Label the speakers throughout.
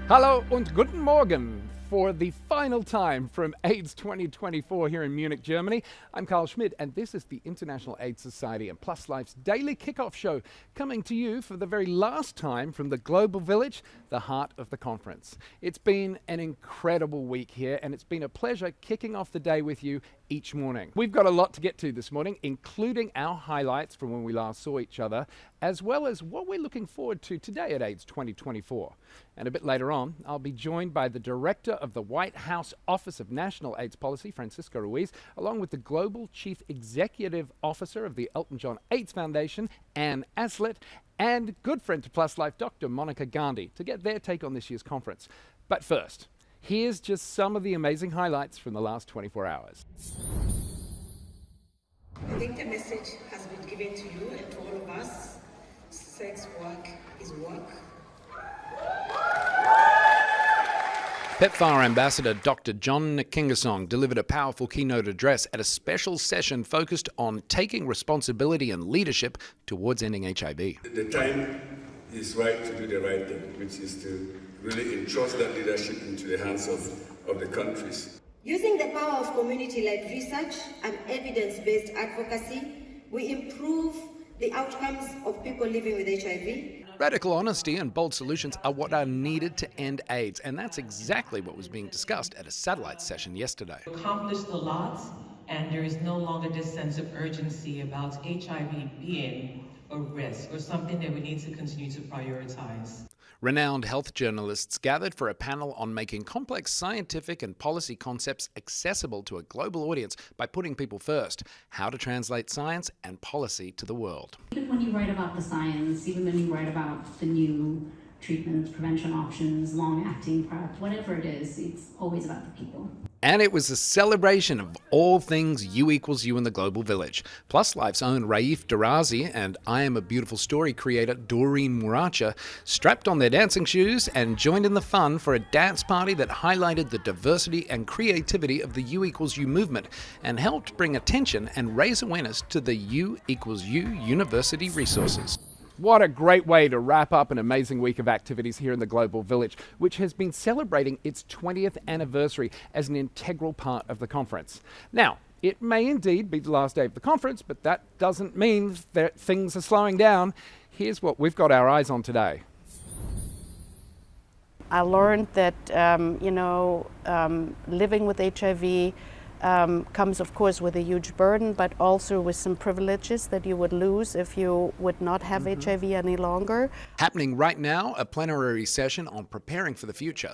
Speaker 1: Hallo und guten Morgen for the final time from AIDS 2024 here in Munich, Germany. I'm Carl Schmidt, and this is the International AIDS Society and Plus Life's daily kickoff show, coming to you for the very last time from the Global Village, the heart of the conference. It's been an incredible week here, and it's been a pleasure kicking off the day with you each morning. We've got a lot to get to this morning, including our highlights from when we last saw each other, as well as what we're looking forward to today at AIDS 2024. And a bit later on, I'll be joined by the Director of the White House Office of National AIDS Policy, Francisco Ruiz, along with the Global Chief Executive Officer of the Elton John AIDS Foundation, Anne Aslett, and good friend to Plus Life, Dr. Monica Gandhi, to get their take on this year's conference. But first, here's just some of the amazing highlights from the last 24 hours.
Speaker 2: I think the message has been given to you and to all of us. Sex work is work.
Speaker 1: PEPFAR Ambassador Dr. John Nkingasong delivered a powerful keynote address at a special session focused on taking responsibility and leadership towards ending HIV.
Speaker 3: The time is right to do the right thing, which is to really entrust that leadership into the hands of the countries.
Speaker 2: Using the power of community-led research and evidence-based advocacy, we improve the outcomes of people living with HIV.
Speaker 1: Radical honesty and bold solutions are what are needed to end AIDS, and that's exactly what was being discussed at a satellite session yesterday.
Speaker 4: Accomplished a lot, and there is no longer this sense of urgency about HIV being a risk or something that we need to continue to prioritize.
Speaker 1: Renowned health journalists gathered for a panel on making complex scientific and policy concepts accessible to a global audience by putting people first, how to translate science and policy to the world.
Speaker 5: Even when you write about the science, even when you write about the new treatments, prevention options, long-acting PrEP, whatever it is, it's always about the people.
Speaker 1: And it was a celebration of all things U equals U in the Global Village. Plus Life's own Raif Darazi and I Am a Beautiful Story creator Doreen Muracha strapped on their dancing shoes and joined in the fun for a dance party that highlighted the diversity and creativity of the U equals U movement and helped bring attention and raise awareness to the U equals U university resources. What a great way to wrap up an amazing week of activities here in the Global Village, which has been celebrating its 20th anniversary as an integral part of the conference. Now, it may indeed be the last day of the conference, but that doesn't mean that things are slowing down. Here's what we've got our eyes on today.
Speaker 6: I learned that, living with HIV comes, of course, with a huge burden, but also with some privileges that you would lose if you would not have HIV any longer.
Speaker 1: Happening right now, a plenary session on preparing for the future.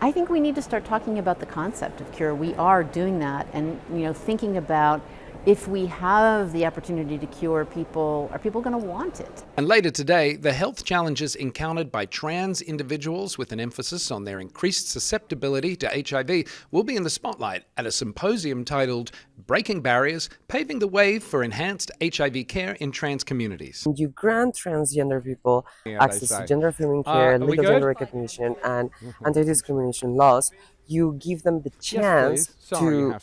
Speaker 7: I think we need to start talking about the concept of cure. We are doing that, and thinking about if we have the opportunity to cure people, are people going to want it?
Speaker 1: And later today, the health challenges encountered by trans individuals with an emphasis on their increased susceptibility to HIV will be in the spotlight at a symposium titled Breaking Barriers, Paving the Way for Enhanced HIV Care in Trans Communities.
Speaker 8: You grant transgender people access to gender-affirming care, legal gender recognition, and anti-discrimination laws. You give them the chance to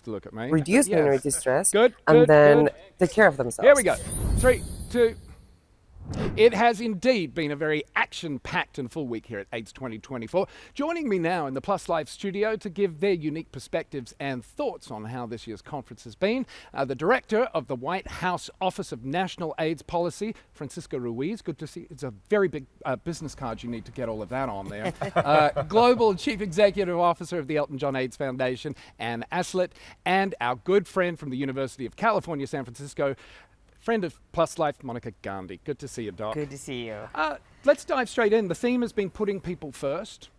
Speaker 8: reduce minority stress and then take care of themselves.
Speaker 1: Here we go. 3, 2. It has indeed been a very action-packed and full week here at AIDS 2024. Joining me now in the Plus Life studio to give their unique perspectives and thoughts on how this year's conference has been, the Director of the White House Office of National AIDS Policy, Francisco Ruiz. Good to see you. It's a very big business card. You need to get all of that on there. Global Chief Executive Officer of the Elton John AIDS Foundation, Anne Aslett, and our good friend from the University of California, San Francisco, friend of Plus Life, Monica Gandhi. Good to see you, Doc.
Speaker 9: Good to see you.
Speaker 1: Let's dive straight in. The theme has been putting people first.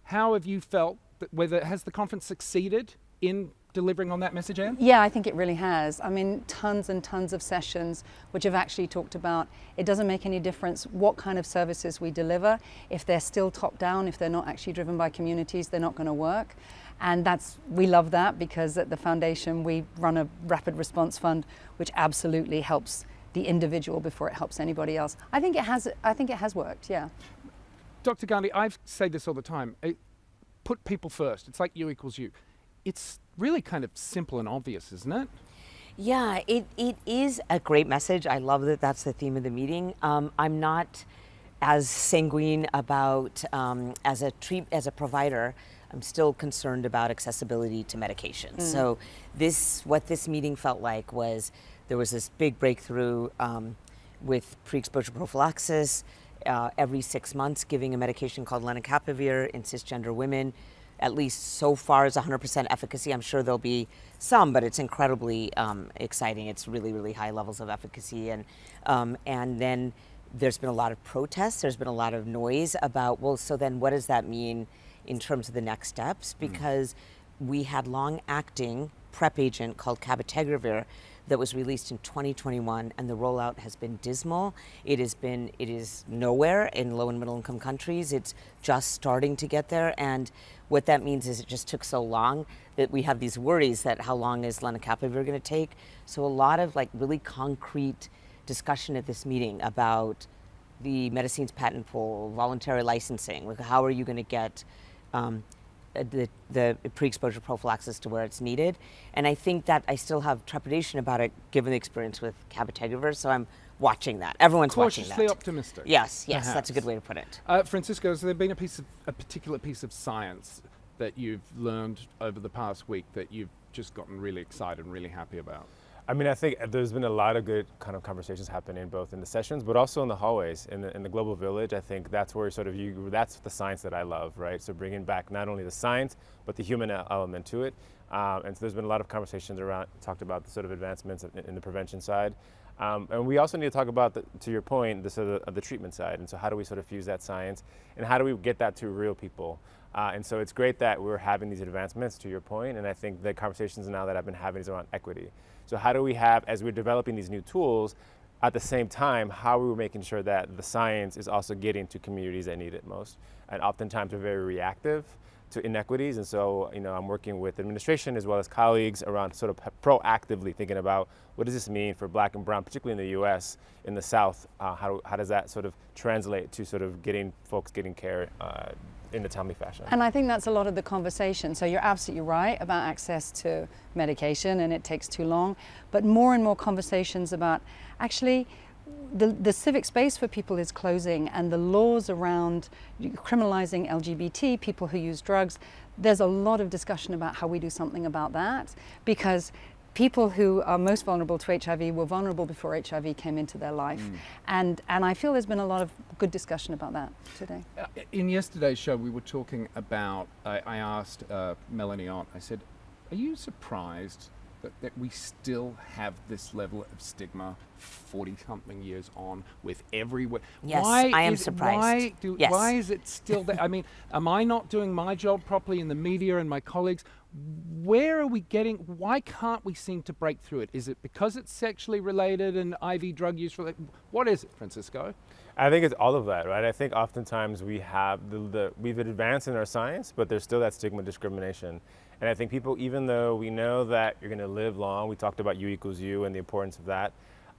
Speaker 1: How have you felt? Has the conference succeeded in delivering on that message, Anne?
Speaker 9: Yeah, I think it really has. I mean, tons and tons of sessions which have actually talked about it doesn't make any difference what kind of services we deliver. If they're still top down, if they're not actually driven by communities, they're not going to work. And we love that, because at the foundation we run a rapid response fund which absolutely helps the individual before it helps anybody else. I think it has worked, yeah.
Speaker 1: Dr. Gandhi, I say this all the time. Put people first. It's like U equals U. It's really kind of simple and obvious, isn't it?
Speaker 10: Yeah, it is a great message. I love that that's the theme of the meeting. I'm not as sanguine about, as a provider, I'm still concerned about accessibility to medications. So what this meeting felt like was there was this big breakthrough with pre-exposure prophylaxis, every 6 months giving a medication called lenacapavir in cisgender women. At least so far is 100% efficacy. I'm sure there'll be some, but it's incredibly exciting. It's really, really high levels of efficacy. And then there's been a lot of protests. There's been a lot of noise about, well, so then what does that mean in terms of the next steps? Because we had long-acting PrEP agent called cabotegravir that was released in 2021, and the rollout has been dismal. It is nowhere in low and middle income countries. It's just starting to get there, and what that means is it just took so long that we have these worries that how long is lenacapavir going to take. So a lot of like really concrete discussion at this meeting about the medicines patent pool, voluntary licensing, like how are you going to get the pre-exposure prophylaxis to where it's needed. And I think that I still have trepidation about it given the experience with cabotegravir, so I'm watching that. Everyone's watching that.
Speaker 1: Cautiously optimistic.
Speaker 10: Yes,
Speaker 1: perhaps.
Speaker 10: That's a good way to put it.
Speaker 1: Francisco, has there been a particular piece of science that you've learned over the past week that you've just gotten really excited and really happy about?
Speaker 11: I mean, I think there's been a lot of good kind of conversations happening both in the sessions, but also in the hallways, in the global village. I think that's where that's the science that I love, right? So bringing back not only the science, but the human element to it. And so there's been a lot of conversations talked about the sort of advancements in the prevention side. And we also need to talk about, to your point, the sort of the treatment side. And so how do we sort of fuse that science and how do we get that to real people? And so it's great that we're having these advancements, to your point, and I think the conversations now that I've been having is around equity. So how do we have, as we're developing these new tools, at the same time, how are we making sure that the science is also getting to communities that need it most? And oftentimes we're very reactive to inequities, and so I'm working with administration as well as colleagues around sort of proactively thinking about what does this mean for Black and Brown, particularly in the U.S., in the South. How does that sort of translate to sort of getting folks getting care in a timely fashion?
Speaker 9: And I think that's a lot of the conversation. So you're absolutely right about access to medication, and it takes too long. But more and more conversations about actually the civic space for people is closing, and the laws around criminalizing LGBT, people who use drugs, there's a lot of discussion about how we do something about that, because people who are most vulnerable to HIV were vulnerable before HIV came into their life. And I feel there's been a lot of good discussion about that today.
Speaker 1: In yesterday's show, we were talking about, I asked Melanie Ott, I said, are you surprised that we still have this level of stigma 40-something years on with everywhere?
Speaker 10: Yes, I am surprised.
Speaker 1: Why is it still there? I mean, am I not doing my job properly in the media and my colleagues? Where are we getting, why can't we seem to break through it? Is it because it's sexually related and IV drug use related? What is it, Francisco?
Speaker 11: I think it's all of that, right? I think oftentimes we have we've advanced in our science, but there's still that stigma discrimination. And I think people, even though we know that you're going to live long, we talked about U equals U and the importance of that,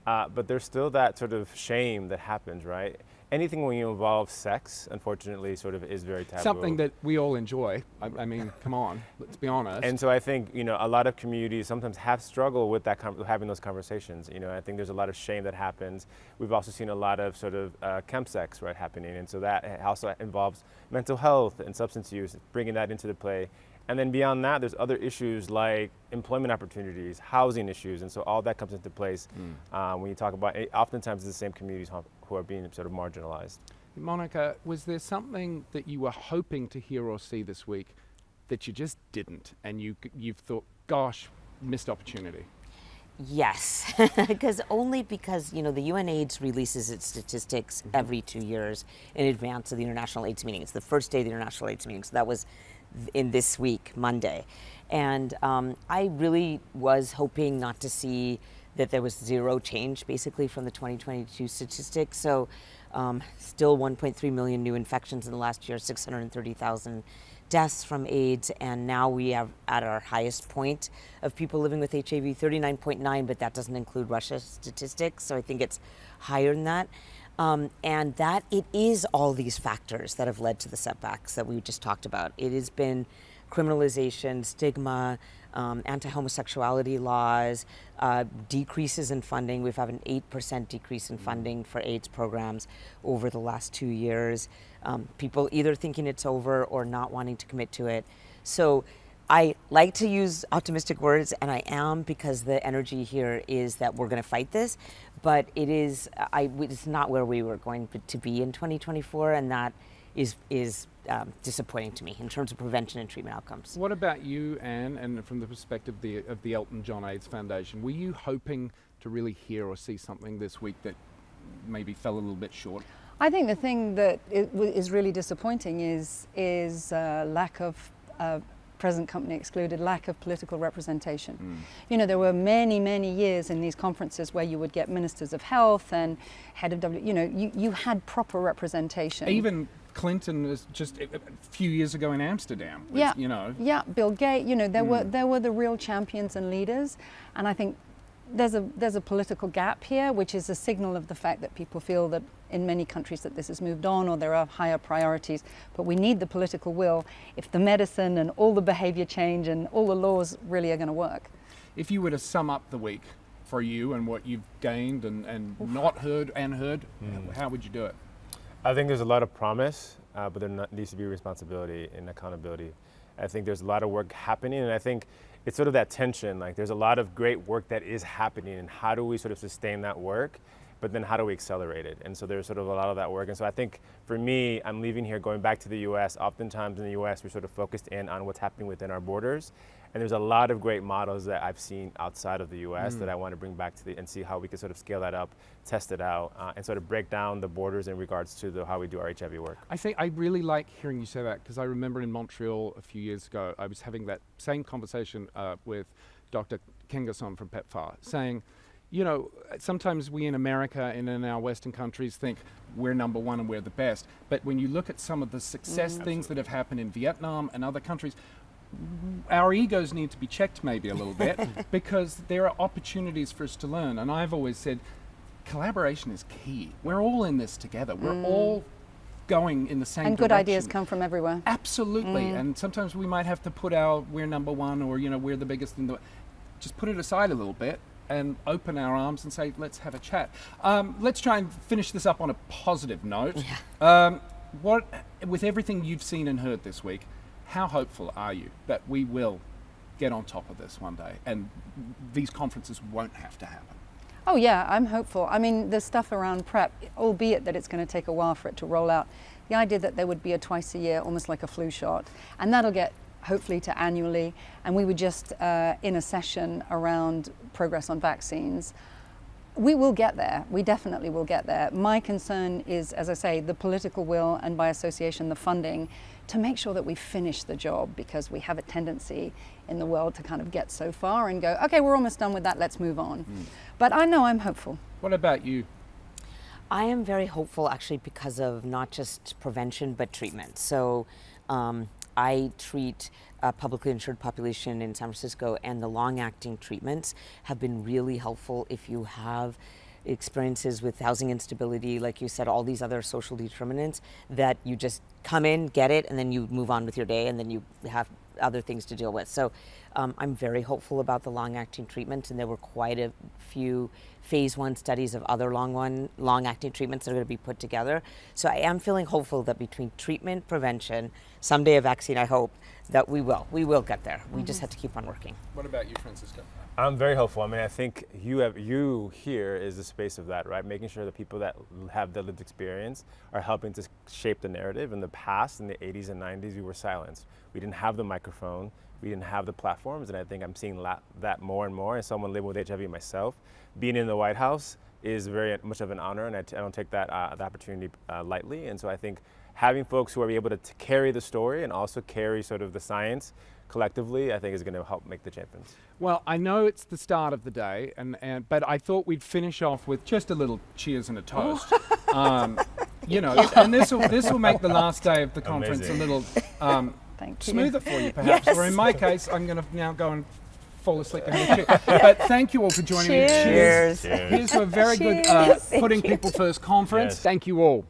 Speaker 11: but there's still that sort of shame that happens, right? Anything when you involve sex, unfortunately, sort of is very taboo.
Speaker 1: Something that we all enjoy. I mean, come on, let's be honest.
Speaker 11: And so I think, a lot of communities sometimes have struggled with that, having those conversations. I think there's a lot of shame that happens. We've also seen a lot of sort of chemsex, right, happening. And so that also involves mental health and substance use, bringing that into the play. And then beyond that, there's other issues like employment opportunities, housing issues, and so all that comes into place when you talk about, oftentimes it's the same communities who are being sort of marginalized.
Speaker 1: Monica, was there something that you were hoping to hear or see this week that you just didn't, and you've thought, gosh, missed opportunity?
Speaker 10: Yes, because the UNAIDS releases its statistics every 2 years in advance of the International AIDS meeting. It's the first day of the International AIDS meeting, so that was in this week, Monday. And I really was hoping not to see that there was zero change basically from the 2022 statistics. So still 1.3 million new infections in the last year, 630,000 deaths from AIDS, and now we are at our highest point of people living with HIV, 39.9, but that doesn't include Russia's statistics, so I think it's higher than that. And that it is all these factors that have led to the setbacks that we just talked about. It has been criminalization, stigma, anti-homosexuality laws, decreases in funding. We've had an 8% decrease in funding for AIDS programs over the last 2 years. People either thinking it's over or not wanting to commit to it. So I like to use optimistic words, and I am, because the energy here is that we're going to fight this, but it's not where we were going to be in 2024, and that is disappointing to me in terms of prevention and treatment outcomes.
Speaker 1: What about you, Anne, and from the perspective of the Elton John AIDS Foundation, were you hoping to really hear or see something this week that maybe fell a little bit short?
Speaker 9: I think the thing that is really disappointing is lack of present company excluded, lack of political representation. You know, there were many years in these conferences where you would get ministers of health and head of you had proper representation.
Speaker 1: Even Clinton was just a few years ago in Amsterdam.
Speaker 9: Yeah,
Speaker 1: you know.
Speaker 9: Yeah, Bill Gates. You know, there were the real champions and leaders, and I think there's a political gap here, which is a signal of the fact that people feel that in many countries that this has moved on, or there are higher priorities. But we need the political will if the medicine and all the behavior change and all the laws really are going to work.
Speaker 1: If you were to sum up the week for you and what you've gained and not heard and heard, how would you do it?
Speaker 11: I think there's a lot of promise, but there needs to be responsibility and accountability. I think there's a lot of work happening, and I think it's sort of that tension. Like, there's a lot of great work that is happening, and how do we sort of sustain that work, but then how do we accelerate it? And so there's sort of a lot of that work. And so I think for me, I'm leaving here, going back to the US. Oftentimes in the US, we're sort of focused in on what's happening within our borders. And there's a lot of great models that I've seen outside of the US that I want to bring back to and see how we can sort of scale that up, test it out, and sort of break down the borders in regards to how we do our HIV work.
Speaker 1: I think I really like hearing you say that, because I remember in Montreal a few years ago, I was having that same conversation with Dr. Kengason from PEPFAR, saying, you know, sometimes we in America and in our Western countries think we're number one and we're the best. But when you look at some of the success things that have happened in Vietnam and other countries, our egos need to be checked maybe a little bit, because there are opportunities for us to learn. And I've always said collaboration is key. We're all in this together. We're all going in the same direction.
Speaker 9: And good ideas come from everywhere.
Speaker 1: Absolutely. And sometimes we might have to put we're number one, or, you know, we're the biggest in the, just put it aside a little bit and open our arms and say, let's have a chat. Let's try and finish this up on a positive note. With everything you've seen and heard this week, how hopeful are you that we will get on top of this one day and these conferences won't have to happen?
Speaker 9: Oh yeah, I'm hopeful. I mean, the stuff around PrEP, albeit that it's going to take a while for it to roll out, the idea that there would be a twice a year, almost like a flu shot, and that'll get hopefully to annually, and we were just in a session around progress on vaccines. We will get there. We definitely will get there. My concern is, as I say, the political will, and by association the funding, to make sure that we finish the job, because we have a tendency in the world to kind of get so far and go, okay, we're almost done with that, let's move on. But I know I'm hopeful.
Speaker 1: What about you?
Speaker 10: I am very hopeful, actually, because of not just prevention but treatment. So I treat a publicly insured population in San Francisco, and the long-acting treatments have been really helpful if you have experiences with housing instability, like you said, all these other social determinants, that you just come in, get it, and then you move on with your day, and then you have other things to deal with. So I'm very hopeful about the long-acting treatments, and there were quite a few phase 1 studies of other long-acting treatments that are going to be put together. So I am feeling hopeful that between treatment, prevention, someday a vaccine, I hope, that we will get there. We just have to keep on working.
Speaker 1: What about you, Francisco?
Speaker 11: I'm very hopeful. I mean, I think you here is the space of that, right? Making sure the people that have the lived experience are helping to shape the narrative. In the past, in the 80s and 90s, we were silenced. We didn't have the microphone. We didn't have the platforms, and I think I'm seeing that more and more. As someone living with HIV myself, being in the White House is very much of an honor, and I don't take that the opportunity lightly. And so I think having folks who are able to carry the story and also carry sort of the science collectively, I think is going to help make the champions.
Speaker 1: Well, I know it's the start of the day, but I thought we'd finish off with just a little cheers and a toast. You know, and this will make the last day of the conference a little smoother for you, perhaps.
Speaker 10: Yes.
Speaker 1: Or in my case, I'm going to now go and fall asleep and have a cheer. But thank you all for joining me.
Speaker 10: Cheers.
Speaker 1: Here's to a very good Putting People First conference.
Speaker 11: Yes.
Speaker 1: Thank you all.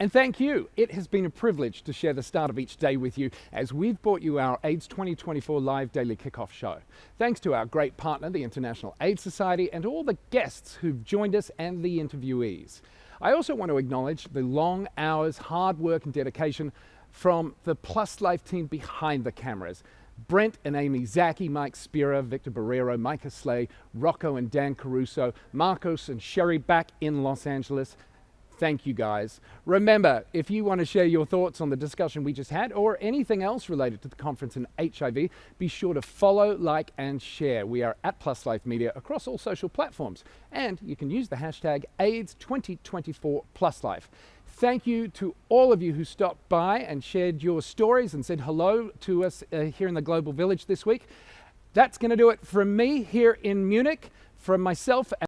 Speaker 1: And thank you. It has been a privilege to share the start of each day with you as we've brought you our AIDS 2024 live daily kickoff show. Thanks to our great partner, the International AIDS Society, and all the guests who've joined us and the interviewees. I also want to acknowledge the long hours, hard work and dedication from the Plus Life team behind the cameras. Brent and Amy Zaki, Mike Spira, Victor Barrero, Micah Slay, Rocco and Dan Caruso, Marcos and Sherry back in Los Angeles. Thank you guys. Remember, if you want to share your thoughts on the discussion we just had or anything else related to the conference and HIV, be sure to follow, like, and share. We are at Plus Life Media across all social platforms. And you can use the hashtag AIDS2024PlusLife. Thank you to all of you who stopped by and shared your stories and said hello to us here in the Global Village this week. That's going to do it from me here in Munich, from myself.